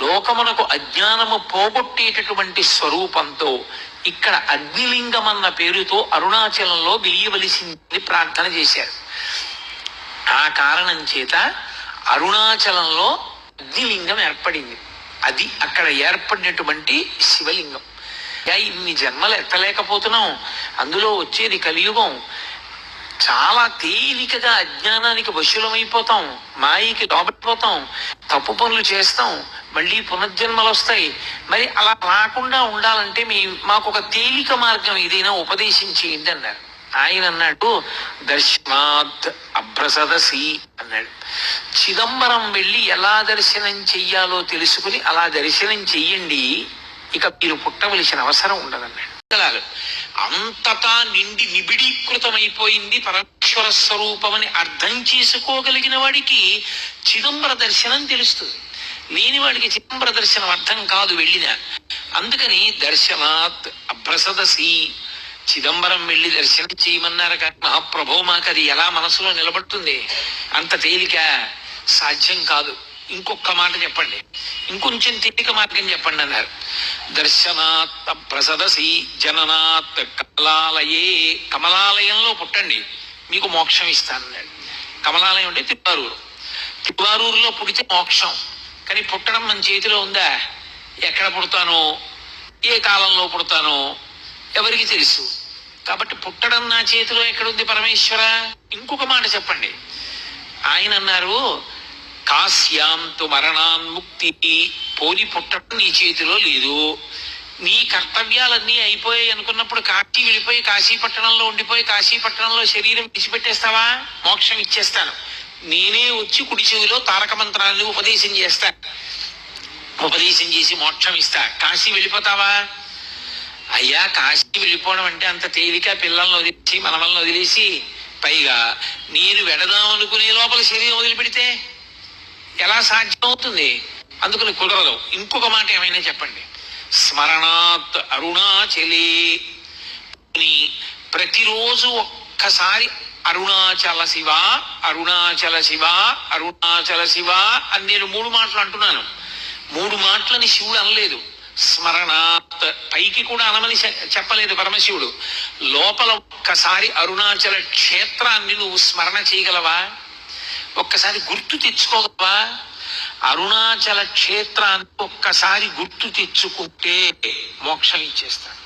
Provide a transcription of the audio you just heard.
లోకమునకు అజ్ఞానము పోగొట్టేటటువంటి స్వరూపంతో ఇక్కడ అగ్నిలింగం అన్న పేరుతో అరుణాచలంలో వెలియవలసింది ప్రార్థన చేశారు. ఆ కారణం చేత అరుణాచలంలో అగ్నిలింగం ఏర్పడింది. అది అక్కడ ఏర్పడినటువంటి శివలింగం. ఇన్ని జన్మలు ఎత్తలేకపోతున్నాం, అందులో వచ్చేది కలియుగం. చాలా తేలికగా అజ్ఞానానికి వశులమైపోతాం, మాయకి లోబడిపోతాం, తప్పు పనులు చేస్తాం, మళ్ళీ పునర్జన్మలు వస్తాయి. మరి అలా రాకుండా ఉండాలంటే మాకు ఒక తేలిక మార్గం ఏదైనా ఉపదేశం చేయండి అన్నారు. ఆయన అన్నాడు, దర్శనాత్ అభ్రసదసి అన్నాడు. చిదంబరం వెళ్ళి ఎలా దర్శనం చెయ్యాలో తెలుసుకుని అలా దర్శనం చెయ్యండి, ఇక మీరు పుట్టవలసిన అవసరం ఉండదన్నాడు. అంతటా నిండి నిబిడీకృతమైపోయింది పరమేశ్వర స్వరూపమని అర్థం చేసుకోగలిగిన వాడికి చిదంబర దర్శనం తెలుస్తుంది. లేని వాడికి చిదంబర దర్శనం అర్థం కాదు వెళ్ళిన. అందుకని దర్శనాత్ అభ్రసదసి, చిదంబరం వెళ్ళి దర్శనం చేయమన్నారు కానీ మహాప్రభో మాకు అది ఎలా మనసులో నిలబడుతుంది? అంత తేలిక సాధ్యం కాదు. ఇంకొక మాట చెప్పండి, ఇంకొంచెం తేలిక మార్గం చెప్పండి అన్నారు. దర్శనాత్ ప్రసదసి జననాత్ కమలాలయే, కమలాలయంలో పుట్టండి మీకు మోక్షం ఇస్తానన్నాడు. కమలాలయం అంటే తిరువారూరు. తిరువారూరులో పుడితే మోక్షం. కానీ పుట్టడం మన చేతిలో ఉందా? ఎక్కడ పుడతానో, ఏ కాలంలో పుడతానో ఎవరికి తెలుసు. కాబట్టి పుట్టడం నా చేతిలో ఎక్కడుంది పరమేశ్వర? ఇంకొక మాట చెప్పండి. ఆయన అన్నారు, కాశ్యాంతు మరణాన్ముక్తి, పోలి పుట్టడం నీ చేతిలో లేదు. నీ కర్తవ్యాలన్నీ అయిపోయాయి అనుకున్నప్పుడు కాశీ వెళ్ళిపోయి కాశీపట్టణంలో ఉండిపోయి కాశీపట్టణంలో శరీరం విడిచిపెట్టేస్తావా? మోక్షం ఇచ్చేస్తాను, నేనే వచ్చి కుడి చెవిలో తారక మంత్రాన్ని ఉపదేశం చేస్తాను, ఉపదేశం చేసి మోక్షం ఇస్తా. కాశీ వెళ్ళిపోతావా? అయ్యా కాశీ వెళ్ళిపోవడం అంటే అంత తేలిక? పిల్లల్ని వదిలేసి మనవల్ని వదిలేసి, పైగా నేను వెడదామనుకునే లోపల శరీరం వదిలిపెడితే ఎలా సాధ్యం అవుతుంది? అందుకని కుదరదు. ఇంకొక మాట ఏమైనా చెప్పండి. స్మరణాత్ అరుణాచలే, ప్రతిరోజు ఒక్కసారి అరుణాచల శివ, అరుణాచల శివ, అరుణాచల శివ అని నేను 3 మాటలు అంటున్నాను. 3 మాటలని శివుడు అనలేదు. స్మరణాత్ పైకి కూడా అనమని చెప్పలేదు పరమశివుడు. లోపల ఒక్కసారి అరుణాచల క్షేత్రాన్ని నువ్వు స్మరణ చేయగలవా? ఒక్కసారి గుర్తు తెచ్చుకోగలవా? అరుణాచల క్షేత్రాన్ని ఒక్కసారి గుర్తు తెచ్చుకుంటే మోక్షం ఇచ్చేస్తాడు.